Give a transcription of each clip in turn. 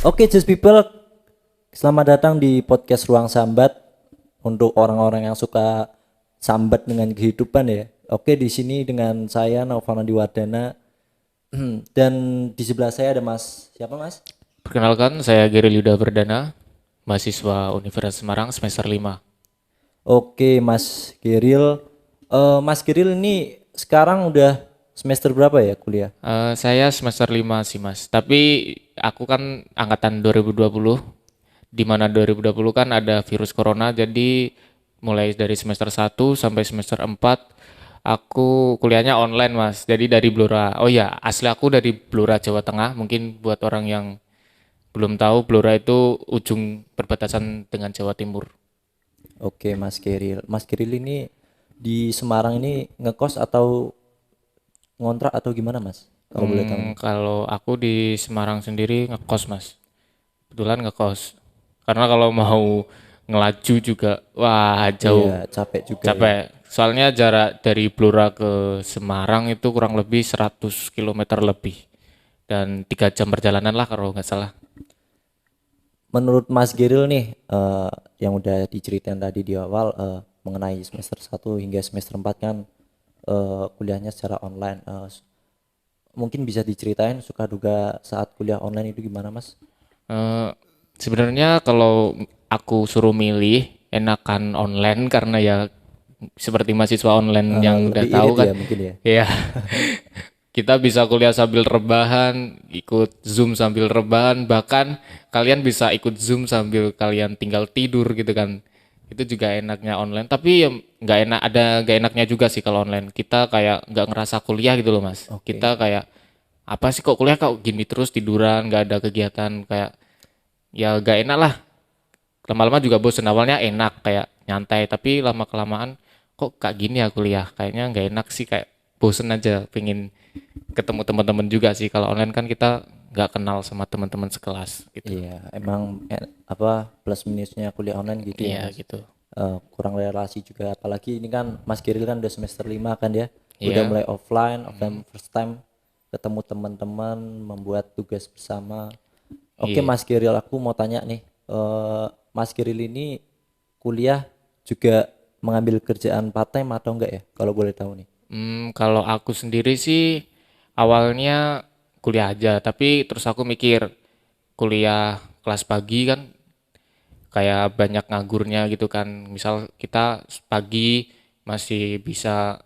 Oke, Just People, selamat datang di podcast Ruang Sambat untuk orang-orang yang suka sambat dengan kehidupan ya. Oke, di sini dengan saya Novana Diwardana dan di sebelah saya ada Mas. Siapa Mas? Perkenalkan, saya Gary Lyuda Perdana, mahasiswa Universitas Semarang semester 5. Oke, Mas Geril. Mas Geril ini sekarang udah semester berapa ya kuliah? Saya semester 5 sih mas, tapi aku kan angkatan 2020, di mana 2020 kan ada virus corona, jadi mulai dari semester 1 sampai semester 4, aku kuliahnya online mas, jadi dari Blora. Oh ya, asli aku dari Blora, Jawa Tengah, mungkin buat orang yang belum tahu, Blora itu ujung perbatasan dengan Jawa Timur. Oke, Mas Geril. Mas Geril ini di Semarang ini ngekos atau ngontrak atau gimana Mas? Kalau boleh tahu nih. Kalau aku di Semarang sendiri ngekos mas. Kebetulan ngekos. Karena kalau mau ngelaju juga, wah Iya, jauh, capek juga ya. capek. Soalnya jarak dari Blora ke Semarang itu kurang lebih 100 kilometer lebih. Dan 3 jam perjalanan lah kalau nggak salah. Menurut Mas Geril nih, yang udah diceritain tadi di awal mengenai semester 1 hingga semester 4 kan kuliahnya secara online. Mungkin bisa diceritain suka duga saat kuliah online itu gimana Mas? Eh, Sebenarnya kalau aku suruh milih, enakan online karena ya seperti mahasiswa online yang udah Lebih tahu irit kan, ya mungkin ya. ya kita bisa kuliah sambil rebahan, ikut Zoom sambil rebahan, bahkan kalian bisa ikut Zoom sambil kalian tinggal tidur gitu kan. Itu juga enaknya online. Tapi ya nggak enak, ada nggak enaknya juga sih kalau online. Kita kayak nggak ngerasa kuliah gitu loh mas. Oke. Kita kayak apa sih kok kuliah kok gini terus tiduran, nggak ada kegiatan kayak ya nggak enak lah. Lama-lama juga bosen. Awalnya enak kayak nyantai, tapi lama kelamaan kok kayak gini ya kuliah. Kayaknya nggak enak sih kayak bosen aja, pengen ketemu teman-teman juga sih. Kalau online kan kita nggak kenal sama teman-teman sekelas gitu. Iya, emang apa plus minusnya kuliah online gitu ya Iya Mas. gitu. Kurang relasi juga apalagi ini kan Mas Geril kan udah semester 5 kan ya. Udah Iya. mulai offline, offline first time ketemu teman-teman, membuat tugas bersama. Oke Iya. Mas Geril, aku mau tanya nih, Mas Geril ini kuliah juga mengambil kerjaan part time atau enggak ya? Kalau boleh tahu nih. Kalau aku sendiri sih awalnya kuliah aja, tapi terus aku mikir kuliah kelas pagi kan kayak banyak nganggurnya gitu kan. Misal kita pagi masih bisa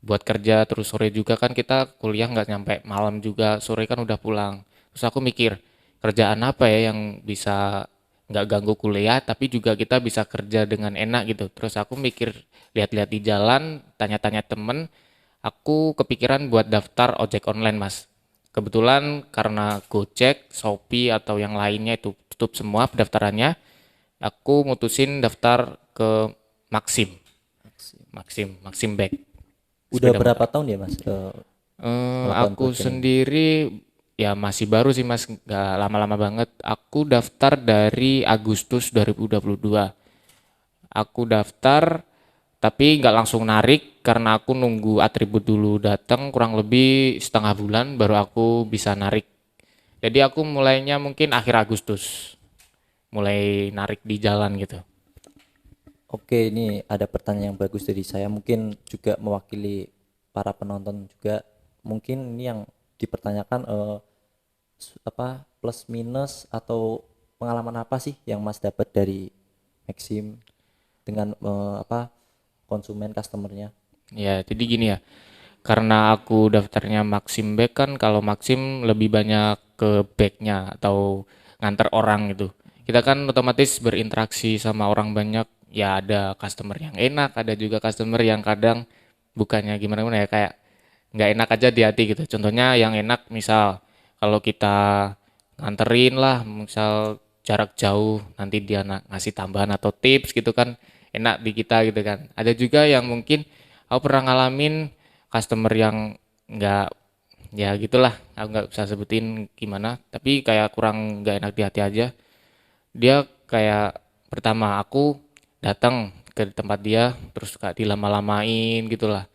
buat kerja, terus sore juga kan kita kuliah nggak nyampe malam juga, sore kan udah pulang. Terus aku mikir kerjaan apa ya yang bisa nggak ganggu kuliah tapi juga kita bisa kerja dengan enak gitu. Terus aku mikir lihat-lihat di jalan, tanya-tanya temen, aku kepikiran buat daftar ojek online mas. Kebetulan karena Gojek, Shopee atau yang lainnya itu tutup semua pendaftarannya, aku mutusin daftar ke Maxim, Maxim Bag, Udah sepeda berapa motor. tahun ya Mas melakukan Aku Gojek ini? sendiri ya masih baru sih mas, nggak lama-lama banget. Aku daftar dari Agustus 2022. Aku daftar tapi nggak langsung narik karena aku nunggu atribut dulu datang kurang lebih setengah bulan baru aku bisa narik. Jadi aku mulainya mungkin akhir Agustus, mulai narik di jalan gitu. Oke, ini ada pertanyaan yang bagus dari saya. Mungkin juga mewakili para penonton juga. Mungkin ini yang dipertanyakan apa plus minus atau pengalaman apa sih yang Mas dapat dari Maxim dengan apa konsumen customernya? Ya, jadi gini ya. Karena aku daftarnya Maxim Bag kan kalau Maxim lebih banyak ke bagnya atau nganter orang gitu. Kita kan otomatis berinteraksi sama orang banyak. Ya ada customer yang enak, ada juga customer yang kadang bukannya gimana-gimana ya kayak nggak enak aja di hati gitu. Contohnya yang enak misal kalau kita nganterin lah, misal jarak jauh nanti dia ngasih tambahan atau tips gitu kan enak di kita gitu kan. Ada juga yang mungkin aku pernah ngalamin customer yang nggak ya gitulah aku nggak bisa sebutin gimana tapi kayak kurang nggak enak di hati aja dia kayak pertama aku datang ke tempat dia terus kayak dilama-lamain gitulah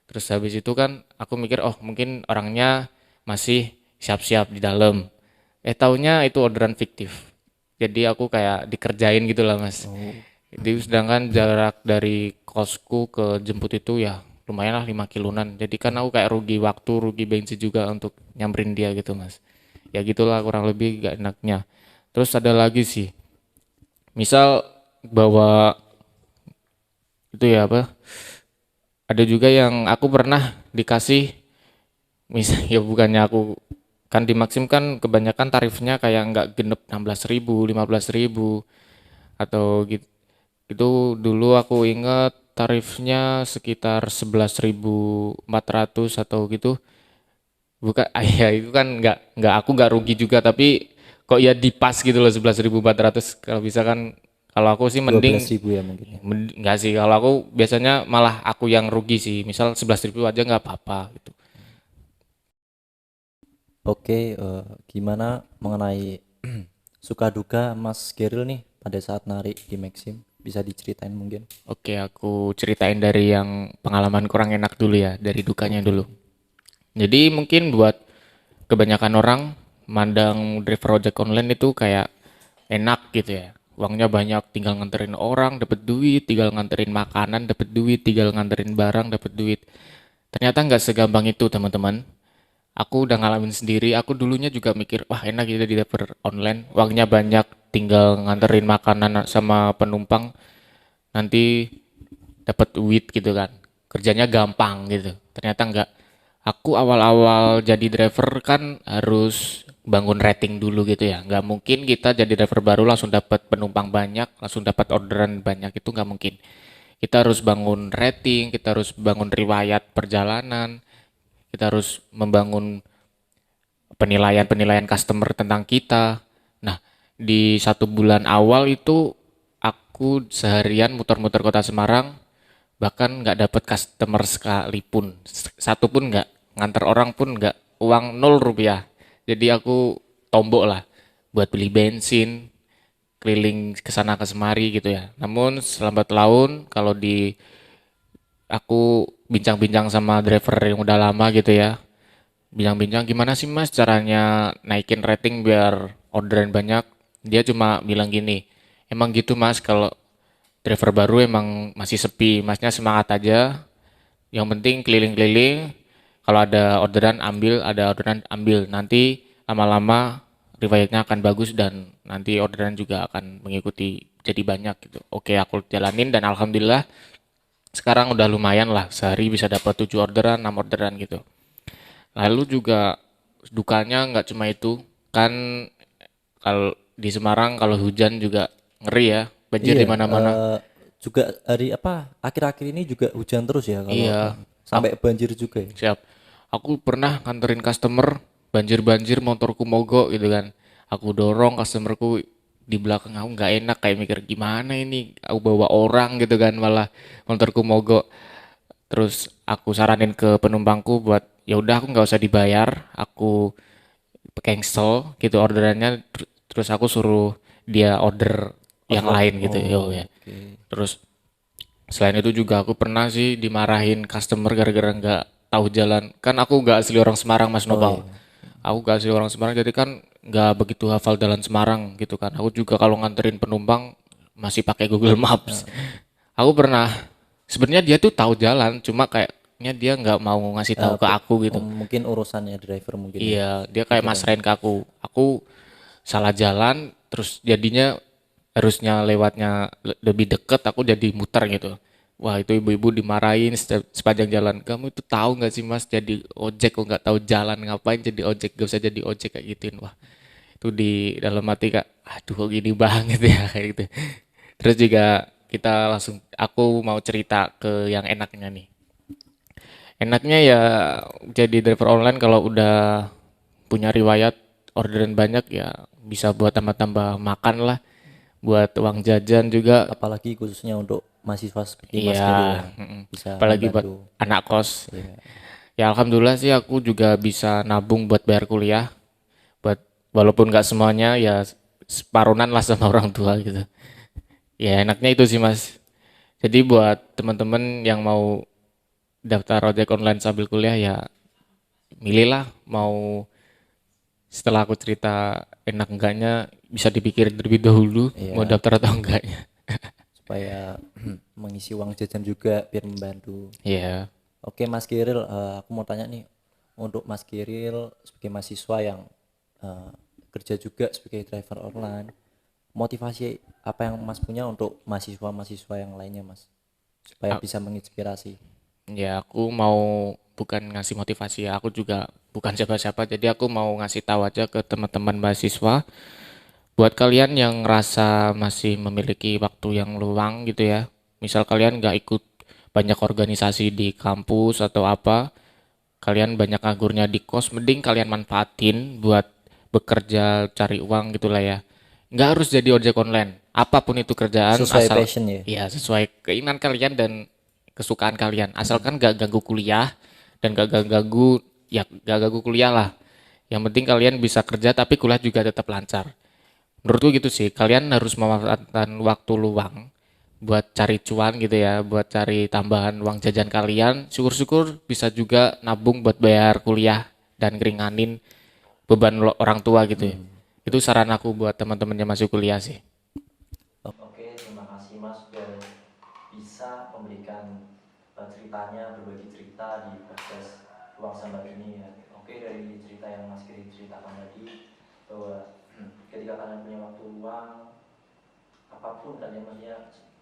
terus habis itu kan aku mikir oh mungkin orangnya masih siap-siap di dalam Taunya itu orderan fiktif. Jadi aku kayak dikerjain gitu lah mas. Oh, Jadi sedangkan jarak dari kosku ke jemput itu ya lumayan lah 5 kiloan. Jadi kan aku kayak rugi waktu, rugi bensin juga untuk nyamperin dia gitu mas. Ya gitulah kurang lebih gak enaknya. Terus ada lagi sih, misal bawa itu ya apa? Ada juga yang aku pernah dikasih, misal ya bukannya aku kan di Maxim kan kebanyakan tarifnya kayak nggak genep 16.000, 15.000 atau gitu. Itu dulu aku ingat tarifnya sekitar 11.400 atau gitu. Bukan, ya itu kan nggak aku nggak rugi juga tapi kok ya di pas gitu loh 11.400 kalau bisa kan kalau aku sih dua belas mending ribu ya mungkin ya. nggak sih kalau aku biasanya malah aku yang rugi sih misal 11.000 aja nggak apa-apa gitu. Oke, gimana mengenai suka duka Mas Geril nih pada saat narik di Maxim? Bisa diceritain mungkin? Oke aku ceritain dari yang pengalaman kurang enak dulu ya dari dukanya Oke. dulu. Jadi mungkin buat kebanyakan orang mandang driver ojek online itu kayak enak gitu ya. Uangnya banyak, tinggal nganterin orang dapat duit, tinggal nganterin makanan dapat duit, tinggal nganterin barang dapat duit. Ternyata nggak segampang itu teman-teman. Aku udah ngalamin sendiri, aku dulunya juga mikir, wah enak gitu di driver online, uangnya banyak, tinggal nganterin makanan sama penumpang, nanti dapat duit gitu kan. Kerjanya gampang gitu. Ternyata enggak. Aku awal-awal jadi driver kan harus bangun rating dulu gitu ya. Nggak mungkin kita jadi driver baru langsung dapat penumpang banyak, langsung dapat orderan banyak itu nggak mungkin. Kita harus bangun rating, kita harus bangun riwayat perjalanan, kita harus membangun penilaian-penilaian customer tentang kita. Nah, di 1 bulan awal itu aku seharian muter-muter kota Semarang, bahkan nggak dapat customer sekalipun, satu pun nggak, nganter orang pun nggak, uang 0 rupiah. Jadi aku tombok lah buat beli bensin, keliling ke sana ke semari gitu ya. Namun selambat laun kalau di aku bincang-bincang sama driver yang udah lama gitu ya, bilang-bincang gimana sih mas caranya naikin rating biar orderan banyak. Dia cuma bilang gini, emang gitu mas kalau driver baru emang masih sepi, masnya semangat aja, yang penting keliling-keliling, kalau ada orderan ambil, ada orderan ambil, nanti lama-lama riwayatnya akan bagus dan nanti orderan juga akan mengikuti jadi banyak gitu. Oke aku jalanin dan alhamdulillah sekarang udah lumayan lah, sehari bisa dapat 7 orderan, 6 orderan gitu. Lalu juga dukanya nggak cuma itu, kan kalau di Semarang kalau hujan juga ngeri ya, banjir Iya, di mana-mana. juga hari apa akhir-akhir ini juga hujan terus ya kalau Iya, sampai aku banjir juga ya. siap. Aku pernah nganterin customer banjir-banjir motorku mogok gitu kan. Aku dorong customerku di belakang aku nggak enak kayak mikir gimana ini aku bawa orang gitu kan malah motorku mogok. Terus aku saranin ke penumpangku buat ya udah aku nggak usah dibayar, aku cancel gitu orderannya terus aku suruh dia order yang lain gitu yo Oh, ya. oke. Terus selain itu juga aku pernah sih dimarahin customer gara-gara nggak tahu jalan. Kan aku nggak asli orang Semarang Mas Oh Nopal. iya. Aku nggak asli orang Semarang jadi kan nggak begitu hafal jalan Semarang gitu kan. Aku juga kalau nganterin penumpang masih pakai Google Maps. Aku pernah sebenarnya dia tuh tahu jalan cuma kayaknya dia nggak mau ngasih tahu ke aku gitu. Mungkin urusannya driver mungkin ya. Iya, dia kayak Gitu kan. masrahin ke aku. Aku salah jalan, terus jadinya harusnya lewatnya lebih deket, aku jadi muter gitu. Wah itu ibu-ibu dimarahin sepanjang jalan. Kamu itu tahu nggak sih mas jadi ojek kok nggak tahu jalan ngapain jadi ojek gak usah jadi ojek kayak gituin. Wah itu di dalam hati kak, aduh kok gini banget ya kayak gitu. Terus juga kita langsung, aku mau cerita ke yang enaknya nih. Enaknya ya jadi driver online kalau udah punya riwayat orderan banyak ya bisa buat tambah-tambah makan lah, buat uang jajan juga. Apalagi khususnya untuk mahasiswa seperti Mas Iya, Geril ya. mm-mm. Bisa Apalagi buat membantu. anak kos. Iya. Ya alhamdulillah sih aku juga bisa nabung buat bayar kuliah, buat walaupun nggak semuanya ya separunan lah sama orang tua gitu. Ya enaknya itu sih mas. Jadi buat teman-teman yang mau daftar ojek online sambil kuliah ya milihlah mau Setelah aku cerita enak enggaknya, bisa dipikir terlebih dahulu mau Iya, daftar atau enggaknya. supaya mengisi uang jajan juga biar membantu. Iya. Oke Mas Kiril, aku mau tanya nih, untuk Mas Kiril sebagai mahasiswa yang eh, kerja juga sebagai driver online, motivasi apa yang Mas punya untuk mahasiswa-mahasiswa yang lainnya Mas, supaya A- bisa menginspirasi? Ya, aku mau bukan ngasih motivasi ya, aku juga bukan siapa-siapa, jadi aku mau ngasih tahu aja ke teman-teman mahasiswa, buat kalian yang ngerasa masih memiliki waktu yang luang gitu ya, misal kalian nggak ikut banyak organisasi di kampus atau apa, kalian banyak nganggurnya di kos, mending kalian manfaatin buat bekerja cari uang gitulah ya. Nggak harus jadi ojek online, apapun itu kerjaan Sesuai asal passion ya. ya sesuai keinginan kalian dan kesukaan kalian, asalkan nggak ganggu kuliah dan nggak ganggu, ya nggak ganggu kuliah lah. Yang penting kalian bisa kerja tapi kuliah juga tetap lancar. Menurutku gitu sih, kalian harus memanfaatkan waktu luang buat cari cuan gitu ya, buat cari tambahan uang jajan kalian. Syukur-syukur bisa juga nabung buat bayar kuliah dan ngeringanin beban orang tua gitu ya. Itu saran aku buat teman-teman yang masih kuliah sih. Oke, terima kasih Mas sudah bisa memberikan ceritanya, berbagi cerita di podcast Ruang Sambat ini ya. Oke, dari cerita yang Mas Kiri ceritakan tadi, bahwa ketika kalian punya waktu luang, apapun kalian maksudnya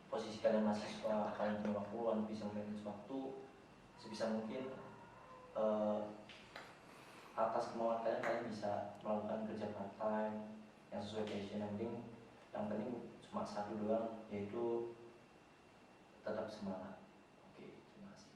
posisi kalian mahasiswa, kalian punya waktu luang, bisa manage waktu sebisa mungkin, eh, atas kemauan kalian, kalian bisa melakukan kerja part time yang sesuai passion. Yang penting cuma satu doang, yaitu tetap semangat. Oke, terima kasih.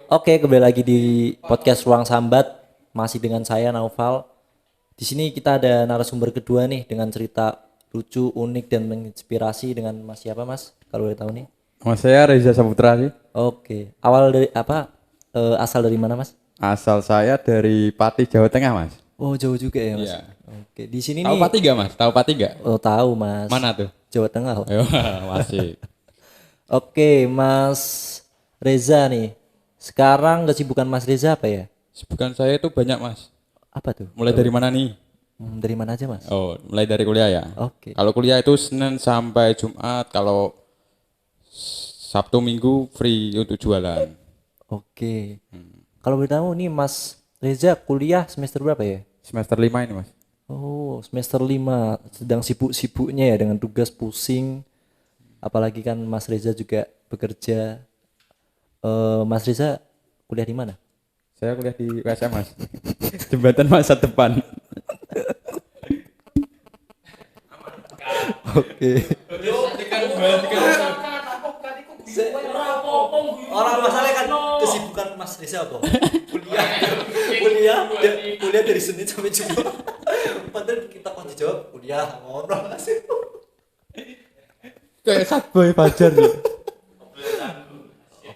Oke, kembali lagi di podcast Ruang Sambat, masih dengan saya Naufal. Di sini kita ada narasumber kedua nih dengan cerita lucu, unik dan menginspirasi. Dengan Mas siapa Mas? Kalau boleh tahu nih. Mas saya Reza Saputra sih. Oke, awal dari apa? Asal dari mana Mas? Asal saya dari Pati, Jawa Tengah, Mas. Oh, jauh juga ya Mas. Iya. Oke, di sini Tahu nih. Pati gak, Mas? Tahu Pati gak? Oh, tahu Mas. Mana tuh? Jawa Tengah. Oh. Ayo, masih. Oke, Mas Reza nih. Sekarang kesibukan Mas Reza apa ya? Sibukan saya itu banyak, Mas. Apa tuh? Mulai dari mana nih? Dari mana aja Mas? Oh, mulai dari kuliah ya. Oke. Kalau kuliah itu Senin sampai Jumat, kalau Sabtu Minggu free untuk jualan. Oke. Kalau boleh tahu nih Mas Reza kuliah semester berapa ya? Semester 5 ini, Mas. Oh, semester 5. Sedang sibuk-sibuknya ya dengan tugas pusing. Apalagi kan Mas Reza juga bekerja. Mas Reza kuliah di mana? Saya kuliah di USM, Mas. Jembatan Masa Depan. Oke. Orang masalah kan kesibukan Mas Reza apa? Kuliah, kuliah dari Senin sampai Jumat. Padahal kita kok dijawab kuliah ngono Mas. Kayak Satboy Fajar ya.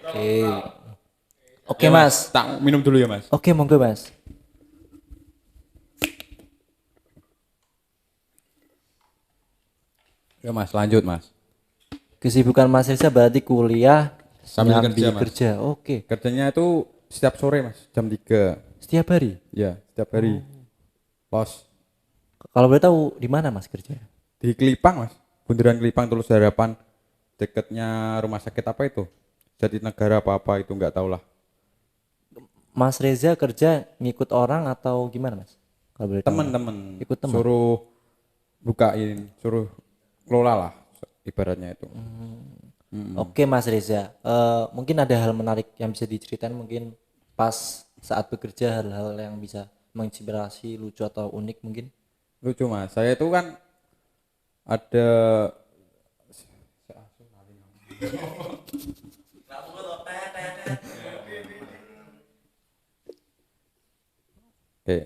Oke. Oke Mas. Tak minum dulu ya, Mas. Oke monggo Mas. Ya, Mas, lanjut, Mas. Kesibukan Mas Reza berarti kuliah Sambil nyambi kerja, Mas. kerja. Oke. Kerjanya itu setiap sore, Mas, jam 3. Setiap hari. Ya, setiap hari. Los. Kalau boleh tahu di mana Mas kerja? Di Kelipang, Mas. Bundaran Kelipang, Tulus Harapan. Dekatnya rumah sakit apa itu? Jatinegara apa-apa itu, nggak tahu lah. Mas Reza kerja ngikut orang atau gimana Mas? Kalau boleh tahu. Temen-temen Ikut teman. suruh bukain, suruh kelola lah ibaratnya itu. Oke Mas Reza, mungkin ada hal menarik yang bisa diceritain mungkin pas saat bekerja, hal-hal yang bisa menginspirasi, lucu atau unik mungkin. Lucu, Mas. Saya itu kan ada Oke.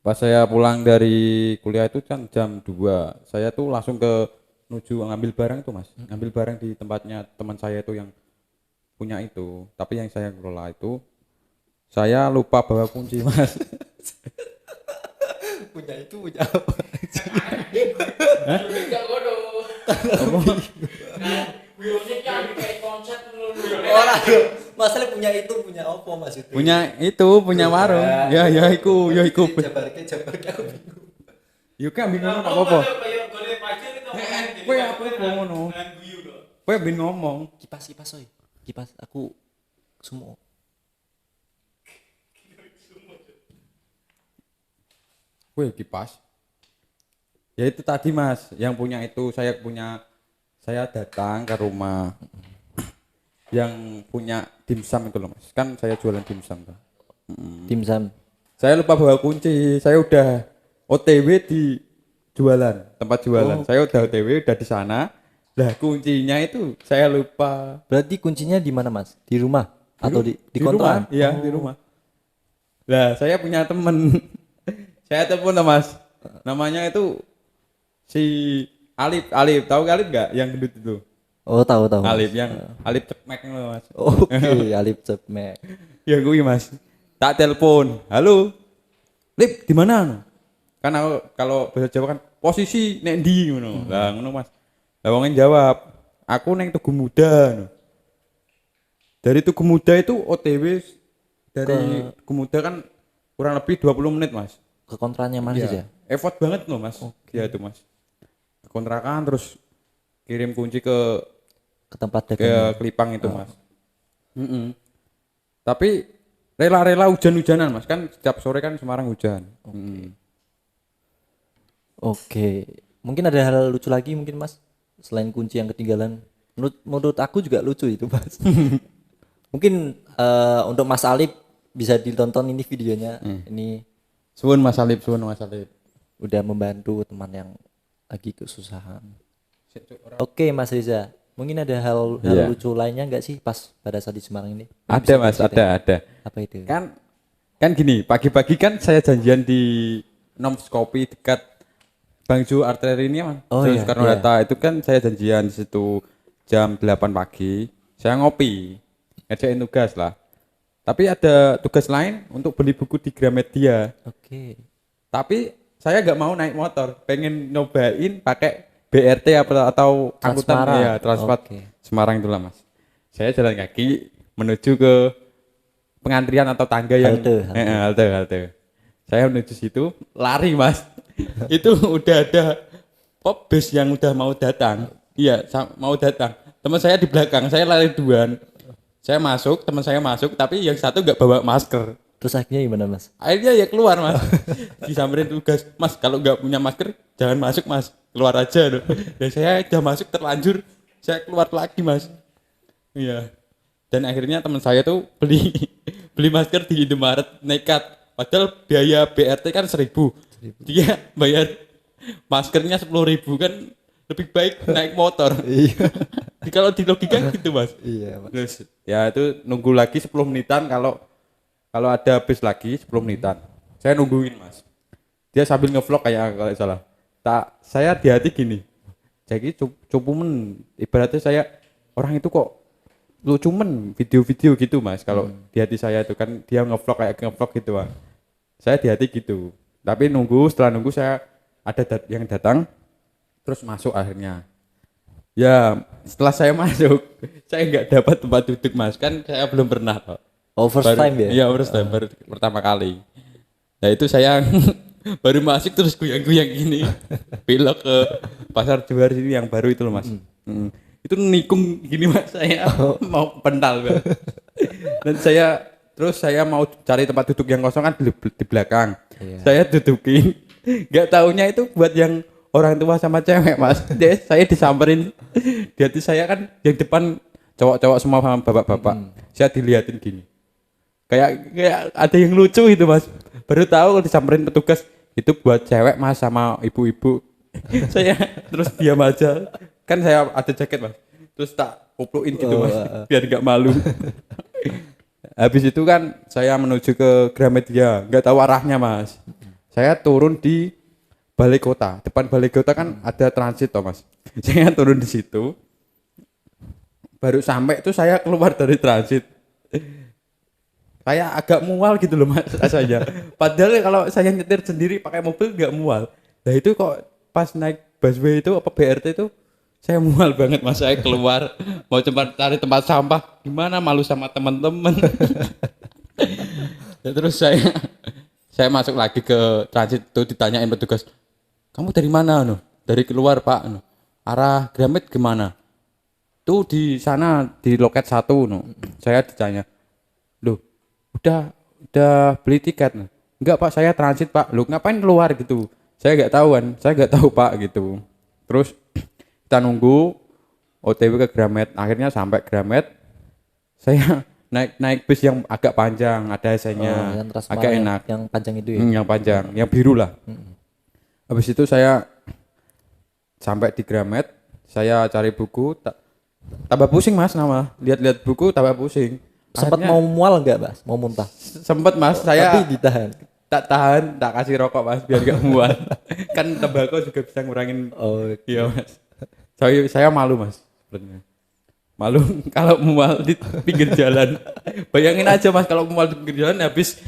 Pas saya pulang dari kuliah itu kan jam 2. Saya tuh langsung ke menuju ngambil barang itu, Mas. Ngambil barang di tempatnya teman saya itu yang punya itu. Tapi yang saya kelola itu Saya lupa bawa kunci mas. Punya itu punya apa? Orang masalah punya itu punya apa mas itu? Punya warung. Ya iku Jabarke aku bingung. Yuk kan bingung apa? Kowe apa ngono? Kowe bin ngomong. Kipas soy. Kipas aku semua. Kowe kipas. Ya itu tadi mas, yang punya itu saya datang ke rumah yang punya dimsum itu loh mas, kan saya jualan dimsum kan. Dimsum. Saya lupa bawa kunci, saya udah OTW di jualan, tempat jualan. Saya udah OTW udah di sana. Lah kuncinya itu saya lupa. Berarti kuncinya di mana mas? Di rumah atau di kontrakan? Rumah, iya di rumah. Lah saya punya temen, saya telepon lah mas, namanya itu si Alip, tahu Alip nggak? Yang gendut itu. Oh tahu. Alip Alip Cepmek loh mas. Oke, Alip Cepmek. Ya gue mas, tak telepon, halo, Lip di mana? Kan aku kalau bahasa Jawa kan posisi nek ndi ngono. Lah ngono mas. Lah wong jawab, aku neng Tugu Muda. No. Dari Tugu Muda itu OTW dari Tugu Muda kan kurang lebih 20 menit mas. Ke kontrakannya mas ya? Effort banget loh mas. Ya itu mas. Kontrakan terus kirim kunci ke Tempat dagang. Kelipang itu mas. Tapi rela-rela hujan-hujanan mas, kan setiap sore kan Semarang hujan. Oke. Mungkin ada hal lucu lagi mungkin mas, selain kunci yang ketinggalan. Menurut aku juga lucu itu mas. Mungkin untuk Mas Alip bisa ditonton ini videonya. Ini Suwun Mas Alip. udah membantu teman yang lagi kesusahan. Oke Mas Riza, mungkin ada hal lucu lainnya nggak sih pas pada saat di Semarang ini? Ada mas, ada. Apa itu? Kan gini, pagi-pagi kan saya janjian di Noms Kopi dekat Bangjo Arteri ini mas. Jalan Soekarno Hatta itu kan saya janjian di situ jam 8 pagi. Saya ngopi, ngerjain tugas lah. Tapi ada tugas lain untuk beli buku di Gramedia. Oke. Tapi saya nggak mau naik motor, pengen nyobain pakai BRT atau angkutan transport Semarang itulah mas. Saya jalan kaki menuju ke pengantrian atau tangga yang halte. Saya menuju situ, lari mas. Itu udah ada pop bus yang udah mau datang. Iya, mau datang. Teman saya di belakang, saya lari duluan. Saya masuk, teman saya masuk, tapi yang satu nggak bawa masker. Terus akhirnya gimana mas? Akhirnya ya keluar mas. Disamperin tugas, mas kalau nggak punya masker jangan masuk mas, keluar aja loh. Dan saya udah masuk terlanjur, saya keluar lagi mas. Iya. Dan akhirnya teman saya tuh beli masker di Indomaret nekat. Padahal biaya BRT kan 1.000. Dia bayar maskernya 10.000 kan, lebih baik naik motor. Iya. Kalau di logika gitu mas. Iya mas. Terus ya itu nunggu lagi 10 menitan kalau ada bis lagi 10 menitan. Saya nungguin mas. Dia sambil ngevlog kayak kalau salah. Saya di hati gini. Jadi cupumen ibaratnya saya orang itu kok lucu men video-video gitu mas. Kalau di hati saya itu kan dia ngevlog gitu mas. Saya di hati gitu. Tapi setelah nunggu saya ada yang datang terus masuk akhirnya. Ya setelah saya masuk saya nggak dapat tempat duduk mas, kan saya belum pernah kok. First time ya? Iya first time, baru pertama kali. Nah itu saya baru masuk terus goyang-goyang gini, belok ke Pasar Johar ini yang baru itu loh mas. Itu nikung gini mas, saya mau pental kan. Dan saya mau cari tempat duduk yang kosong kan di belakang. Iya. Saya dudukin, nggak taunya itu buat yang orang tua sama cewek mas. Saya disamperin, di hati saya kan yang depan cowok-cowok semua sama bapak-bapak. Saya dilihatin gini, kayak ada yang lucu itu mas. Baru tahu kalau disamperin petugas itu buat cewek mas sama ibu-ibu. Saya terus diam aja, kan saya ada jaket mas, terus tak kupluin gitu mas, biar nggak malu. Habis itu kan saya menuju ke Gramedia, nggak tahu arahnya mas. Saya turun di Balai Kota, depan Balai Kota kan ada transit toh mas. Saya turun di situ, baru sampai itu saya keluar dari transit. kayak agak mual gitu loh mas rasanya. Padahal kalau saya nyetir sendiri pakai mobil nggak mual. Nah itu kok pas naik busway itu apa BRT itu saya mual banget mas. Saya keluar mau coba cari tempat sampah gimana, malu sama teman-teman. Ya, terus saya masuk lagi ke transit itu, ditanyain petugas, kamu dari mana? No? Dari keluar pak. No. Arah Gramet gimana? Tuh di sana di loket 1. No. Saya ditanya, loh udah beli tiket? No. Enggak pak, saya transit pak. Loh ngapain keluar gitu? Saya nggak tahu kan, saya nggak tahu pak gitu. Terus kita nunggu OTW ke Gramet. Akhirnya sampai Gramet, saya naik bus yang agak panjang, ada AC-nya, yang Transmara agak enak. yang panjang itu ya. Yang panjang, yang biru lah. Habis itu saya sampai di Gramet, saya cari buku, tambah pusing mas nama. Lihat-lihat buku tambah pusing. Sempat Akhirnya mau mual enggak, Mas? Mau muntah? sempet mas, saya Tapi ditahan. tak tahan, tak kasih rokok mas biar gak mual. Kan tembakau juga bisa ngurangin. Oh, Iya mas. Saya malu mas sebenarnya. Malu kalau mual di pinggir jalan. Bayangin aja mas kalau mual di pinggir jalan habis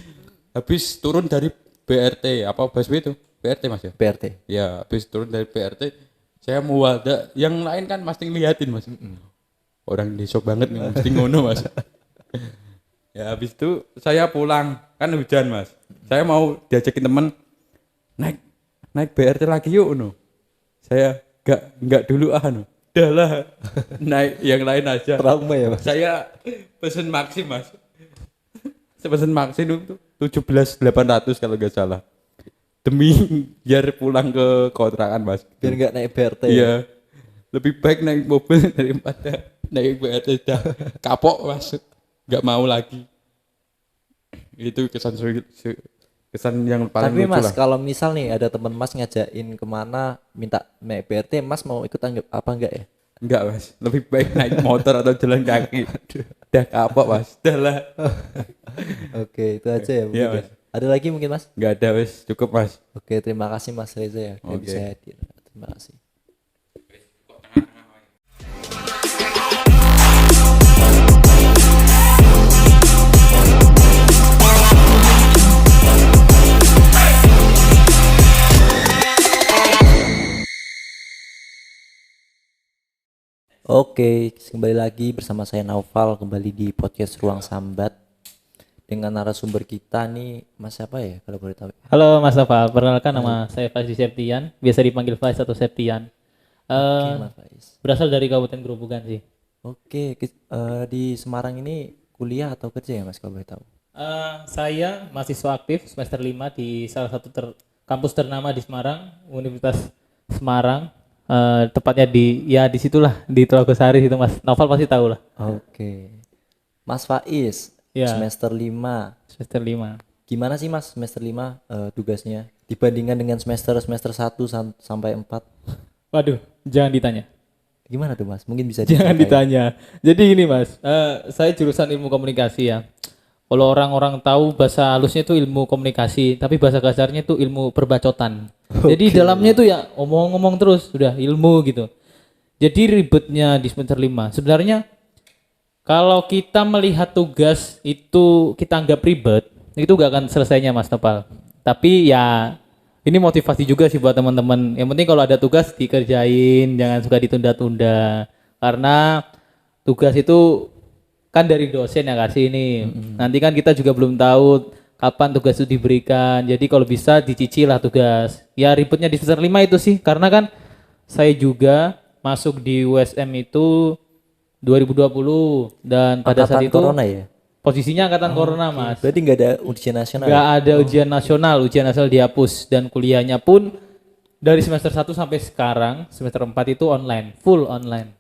turun dari BRT apa busway itu BRT mas ya. PRT. Ya habis turun dari BRT saya mual. Yang lain kan mesti ngeliatin mas. Orang desok banget nih mesti ngono mas. Ya habis itu saya pulang kan hujan mas. Saya mau diajakin temen naik BRT lagi yuk no. Saya enggak dulu no. Udah lah naik yang lain aja. Trauma ya, Mas? Saya pesen Maxim mas. Saya pesen Maxim itu 17.800 kalau nggak salah. Demi biar pulang ke kontrakan mas. Biar enggak naik BRT. Ya? Iya. Lebih baik naik mobil daripada naik BRT dah kapok mas. Nggak mau lagi. Itu kesan yang paling Tapi lucu Mas, lah. kalau misal nih ada teman Mas ngajakin kemana minta naik BRT, Mas mau ikut apa enggak ya? Enggak mas, lebih baik naik motor atau jalan kaki. Udah kapok mas, udah lah. Oke, itu aja ya mungkin. Iya, Ya. Mas. Ada lagi mungkin Mas? Enggak ada wes, cukup mas. Oke, terima kasih Mas Reza ya udah Oke. bisa hadir. Terima kasih. Oke, kembali lagi bersama saya Naufal kembali di podcast Ruang Sambat dengan narasumber kita nih Mas siapa ya kalau boleh tahu? Halo Mas Nova, perkenalkan nama saya Faiz Septian, biasa dipanggil Faiz atau Septian. Oke, Mas Faiz. Berasal dari Kabupaten Grobogan sih. Oke, di Semarang ini kuliah atau kerja ya Mas kalau boleh tahu? Saya mahasiswa aktif semester 5 di salah satu kampus ternama di Semarang, Universitas Semarang. Tepatnya di situlah di Telogosari itu Mas. Novel pasti tahu lah. Oke. Mas Faiz, Ya. semester 5. Semester 5. Gimana sih Mas semester 5 tugasnya dibandingkan dengan semester 1 sampai 4? Waduh, jangan ditanya. Gimana tuh Mas? Mungkin bisa Jangan diceritain. ditanya. Jadi gini Mas, saya jurusan ilmu komunikasi ya. Kalau orang-orang tahu bahasa halusnya itu ilmu komunikasi, tapi bahasa kasarnya itu ilmu perbacotan. Jadi dalamnya itu ya omong-omong terus, sudah ilmu gitu. Jadi ribetnya di semester 5. Sebenarnya kalau kita melihat tugas itu kita anggap ribet, itu gak akan selesainya Mas Topal. Tapi ya ini motivasi juga sih buat teman-teman. Yang penting kalau ada tugas dikerjain, jangan suka ditunda-tunda. Karena tugas itu kan dari dosen yang kasih ini. Nanti kan kita juga belum tahu kapan tugas itu diberikan. Jadi kalau bisa dicicil lah tugas. Ya ribetnya di semester 5 itu sih. Karena kan saya juga masuk di USM itu 2020 dan pada saat Angkatan itu corona ya? posisinya angkatan corona Mas. Berarti nggak ada ujian nasional. Nggak ada ujian nasional dihapus dan kuliahnya pun dari semester 1 sampai sekarang semester 4 itu online, full online.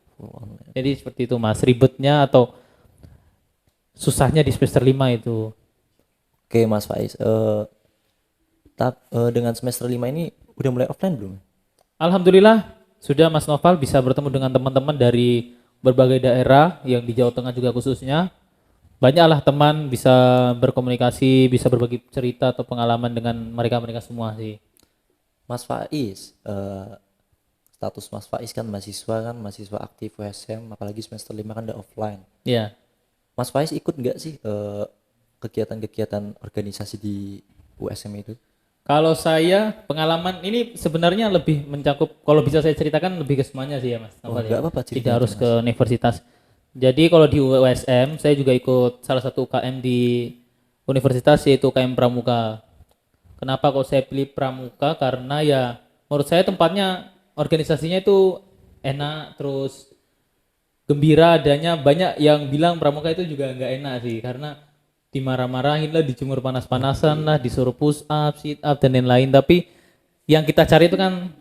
Jadi seperti itu Mas, ribetnya atau susahnya di semester 5 itu. Oke Mas Faiz, dengan semester 5 ini udah mulai offline belum? Alhamdulillah sudah Mas Noval bisa bertemu dengan teman-teman dari berbagai daerah yang di Jawa Tengah juga khususnya. Banyaklah teman bisa berkomunikasi, bisa berbagi cerita atau pengalaman dengan mereka-mereka semua sih. Mas Faiz, status Mas Faiz kan mahasiswa aktif USM, apalagi semester 5 kan udah offline. Ya. Mas Faiz ikut nggak sih kegiatan-kegiatan organisasi di USM itu? Kalau saya pengalaman ini sebenarnya lebih mencakup, kalau bisa saya ceritakan lebih ke semuanya sih ya Mas. Oh, Novel ya. nggak apa-apa, ceritain Tidak harus aja, ke universitas. Jadi kalau di USM saya juga ikut salah satu UKM di universitas yaitu UKM Pramuka. Kenapa kok saya pilih Pramuka? Karena ya menurut saya tempatnya organisasinya itu enak, terus gembira adanya. Banyak yang bilang Pramuka itu juga nggak enak sih karena dimarah-marahin lah, dijemur panas-panasan lah, disuruh push up, sit up dan lain-lain. Tapi yang kita cari itu kan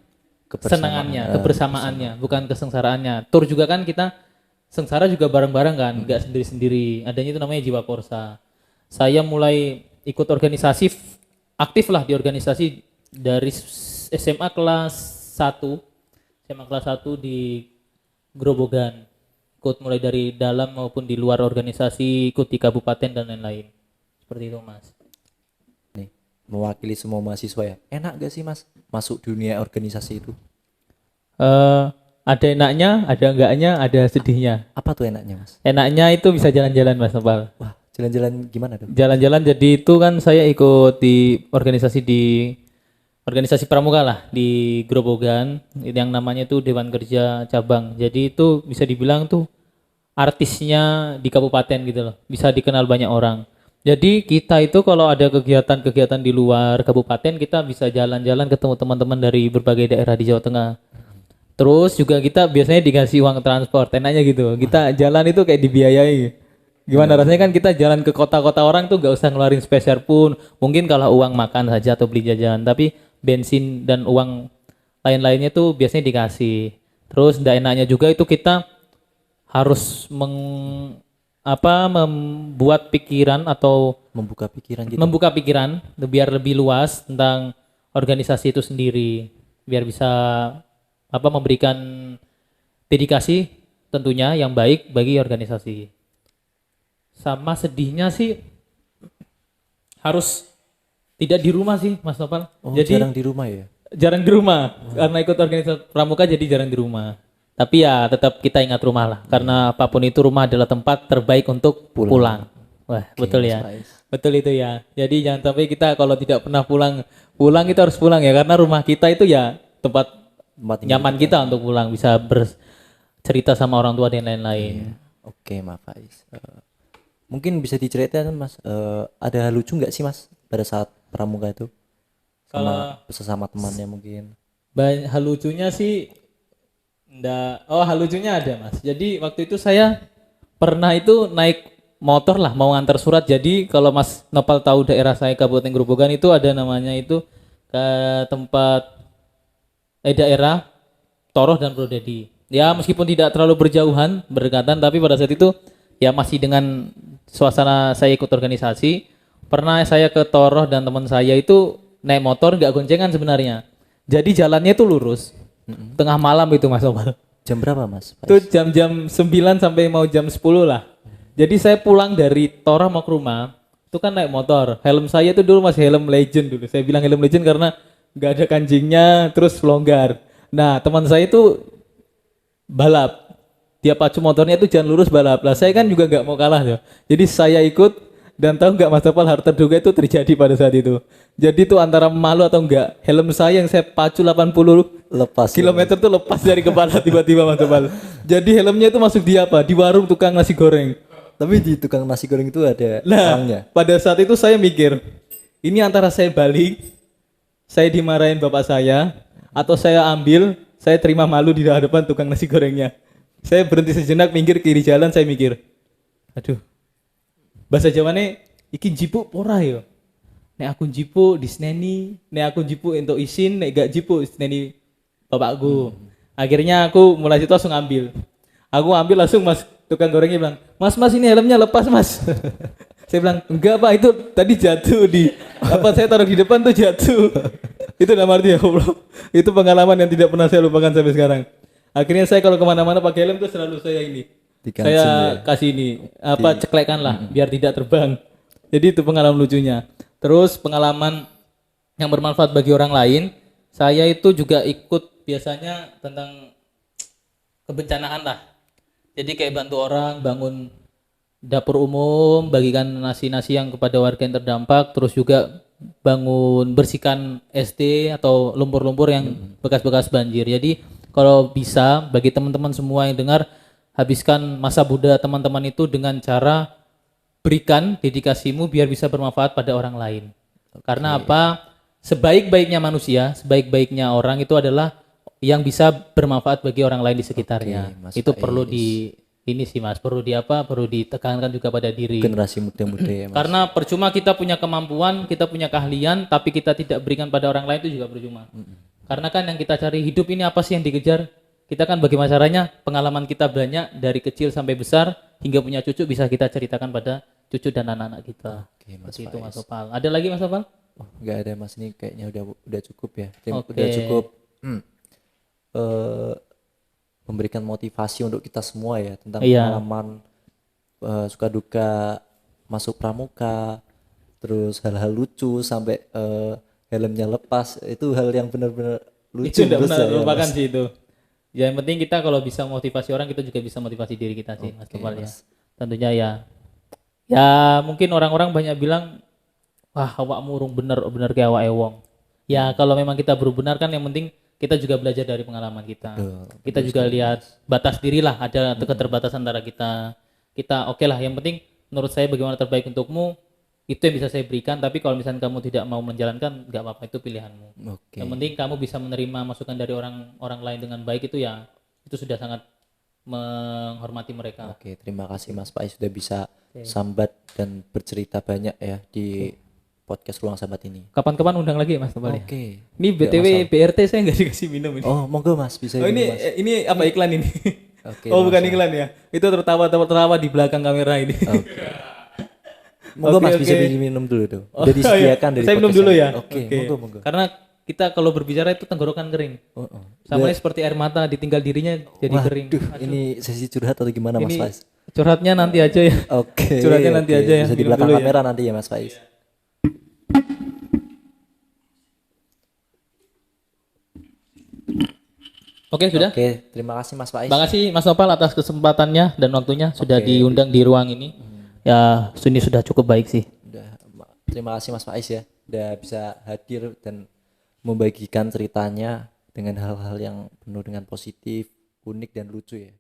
kesenangannya, kebersamaannya, bukan kesengsaraannya. Tur juga kan kita sengsara juga bareng-bareng kan, nggak sendiri-sendiri. Adanya itu namanya jiwa korsa. Saya mulai ikut organisasi, aktif lah di organisasi dari SMA kelas 1, SMA kelas 1 di Grobogan. Ikut mulai dari dalam maupun di luar organisasi, ikut di kabupaten dan lain-lain. Seperti itu Mas. Nih, mewakili semua mahasiswa ya. Enak gak sih Mas masuk dunia organisasi itu? Ada enaknya, ada enggaknya, ada sedihnya. Apa tuh enaknya Mas? Enaknya itu bisa jalan-jalan Mas Nopal. Wah, jalan-jalan gimana tuh? Jalan-jalan jadi itu kan saya ikut di organisasi pramuka lah di Grobogan yang namanya itu Dewan Kerja Cabang. Jadi itu bisa dibilang tuh artisnya di kabupaten gitu loh. Bisa dikenal banyak orang. Jadi kita itu kalau ada kegiatan-kegiatan di luar kabupaten kita bisa jalan-jalan ketemu teman-teman dari berbagai daerah di Jawa Tengah. Terus juga kita biasanya dikasih uang transport, enaknya gitu. Kita jalan itu kayak dibiayai. Gimana rasanya kan kita jalan ke kota-kota orang tuh gak usah ngeluarin spesial pun. Mungkin kalau uang makan saja atau beli jajan, tapi bensin dan uang lain-lainnya tuh biasanya dikasih. Terus ndak enaknya juga itu kita harus membuat pikiran atau Membuka pikiran gitu. membuka pikiran biar lebih luas tentang organisasi itu sendiri, biar bisa memberikan dedikasi tentunya yang baik bagi organisasi. Sama sedihnya sih harus tidak di rumah sih Mas Nopal. Oh, Jadi jarang di rumah ya? jarang di rumah karena ikut organisasi pramuka jadi jarang di rumah. Tapi ya tetap kita ingat rumah lah karena apapun itu rumah adalah tempat terbaik untuk pulang. Wah, betul ya. Betul itu ya. Jadi jangan sampai kita kalau tidak pernah pulang itu harus pulang ya karena rumah kita itu ya tempat nyaman kita untuk pulang, bisa bercerita sama orang tua dan lain-lain. Oke, Mas Faiz. Mungkin bisa diceritain Mas, ada hal lucu nggak sih Mas pada saat pramuka itu? Sama sesama temannya mungkin. Hal lucunya sih hal lucunya ada Mas. Jadi waktu itu saya pernah itu naik motor lah mau ngantar surat. Jadi kalau Mas Nopal tahu daerah saya Kabupaten Grobogan itu ada namanya itu ke tempat daerah Toroh dan Brodedi. Ya meskipun tidak terlalu berjauhan, berdekatan, tapi pada saat itu ya masih dengan suasana saya ikut organisasi. Pernah saya ke Toroh dan teman saya itu naik motor nggak goncengan sebenarnya. Jadi jalannya itu lurus. Tengah malam itu Mas Nopal. Jam berapa Mas Faiz? Itu jam-jam 9 sampai mau jam 10 lah. Jadi saya pulang dari Toroh mau ke rumah, itu kan naik motor. Helm saya itu dulu masih helm legend dulu. Saya bilang helm legend karena nggak ada kancingnya, terus longgar. Nah teman saya itu balap, dia pacu motornya itu jalan lurus balap. Lah saya kan juga nggak mau kalah ya. Jadi saya ikut dan tahu nggak Mas Topal, hal terduga itu terjadi pada saat itu. Jadi itu antara malu atau enggak, helm saya yang saya pacu 80 Lepas kilometer tuh lepas dari kepala tiba-tiba Mas Topal. Jadi helmnya itu masuk di apa? Di warung tukang nasi goreng. Tapi di tukang nasi goreng itu ada Nah, orangnya. pada saat itu saya mikir, ini antara saya balik, saya dimarahin bapak saya, atau saya ambil, saya terima malu di hadapan tukang nasi gorengnya. Saya berhenti sejenak, minggir kiri jalan, saya mikir, aduh, bahasa Jawane, iki jipu ora yo. Nek aku jipu disneni, nek aku jipu untuk isin, nek gak jipu disneni bapakku. Akhirnya aku mulai situ langsung ambil. Aku ambil langsung Mas tukang gorengnya bilang, Mas ini helmnya lepas Mas. Saya bilang, enggak Pak, itu tadi jatuh di saya taruh di depan tuh jatuh. Itu dalam arti ya Allah. Itu pengalaman yang tidak pernah saya lupakan sampai sekarang. Akhirnya saya kalau kemana-mana pakai helm tuh selalu saya ini. Saya kasih ini ceklekan lah biar tidak terbang. Jadi itu pengalaman lucunya. Terus pengalaman yang bermanfaat bagi orang lain, saya itu juga ikut biasanya tentang kebencanaan lah. Jadi kayak bantu orang bangun dapur umum, bagikan nasi-nasi yang kepada warga yang terdampak, terus juga bangun bersihkan SD atau lumpur-lumpur yang bekas-bekas banjir. Jadi kalau bisa bagi teman-teman semua yang dengar, habiskan masa muda teman-teman itu dengan cara berikan dedikasimu biar bisa bermanfaat pada orang lain. Karena apa? Sebaik-baiknya manusia, sebaik-baiknya orang itu adalah yang bisa bermanfaat bagi orang lain di sekitarnya. Oke, Mas Itu Faiz. perlu di ini sih Mas, perlu di apa? Perlu ditekankan juga pada diri. Generasi muda-muda ya Mas. Karena percuma kita punya kemampuan, kita punya keahlian, tapi kita tidak berikan pada orang lain itu juga percuma. Karena kan yang kita cari hidup ini apa sih yang dikejar? Kita kan bagaimana caranya? Pengalaman kita banyak dari kecil sampai besar hingga punya cucu bisa kita ceritakan pada cucu dan anak-anak kita. Oke, Mas Seperti itu Mas Faiz. Opal. Ada lagi Mas Opal? Oh, nggak ada Mas, ini kayaknya udah cukup ya. Oke. Udah cukup eh, memberikan motivasi untuk kita semua ya tentang Iya. pengalaman suka duka masuk pramuka, terus hal-hal lucu sampai helmnya lepas, itu hal yang benar-benar lucu Itu tidak menurut benar saya, melupakan Mas. sih itu. Ya, yang penting kita kalau bisa motivasi orang, kita juga bisa motivasi diri kita sih Mas Oke, Opal ya. Mas. Tentunya ya. Ya mungkin orang-orang banyak bilang, wah awakmu urung bener kayak awak ewong. Ya kalau memang kita baru benar kan, yang penting kita juga belajar dari pengalaman kita. Kita juga lihat batas diri lah, ada keterbatasan antara kita. Kita oke lah, yang penting menurut saya bagaimana terbaik untukmu, itu yang bisa saya berikan. Tapi kalau misalnya kamu tidak mau menjalankan, nggak apa-apa, itu pilihanmu. Oke. Yang penting kamu bisa menerima masukan dari orang lain dengan baik, itu ya itu sudah sangat menghormati mereka. Oke, terima kasih Mas Faiz sudah bisa sambat dan bercerita banyak ya di podcast Ruang Sambat ini. Kapan-kapan undang lagi ya Mas Opal ya. Oke. Ini BTW BRT saya nggak dikasih minum ini. Oh, monggo Mas, bisa Oh, minum, ini Mas. ini apa iklan ini? Oke, Oh bukan Mas. iklan ya. Itu tertawa di belakang kamera ini. Monggo Oke, Mas, bisa oke. minum dulu tuh. Oh, Udah disediakan iya. dari Saya minum podcast dulu ini. ya. Oke, monggo. Karena kita kalau berbicara itu tenggorokan kering. Oh, oh. Sama seperti air mata ditinggal dirinya jadi kering. Waduh, ini sesi curhat atau gimana Mas Ini Faiz? curhatnya nanti aja ya. Oke. Curhatnya nanti oke. aja ya. Bisa di Minum belakang dulu ya. kamera nanti ya Mas Faiz. Oke, sudah. Oke, terima kasih Mas Faiz. Terima kasih Mas Nopal atas kesempatannya dan waktunya sudah diundang di ruang ini. Ya, ini sudah cukup baik sih. Terima kasih Mas Faiz ya, udah bisa hadir dan membagikan ceritanya dengan hal-hal yang penuh dengan positif, unik dan lucu ya.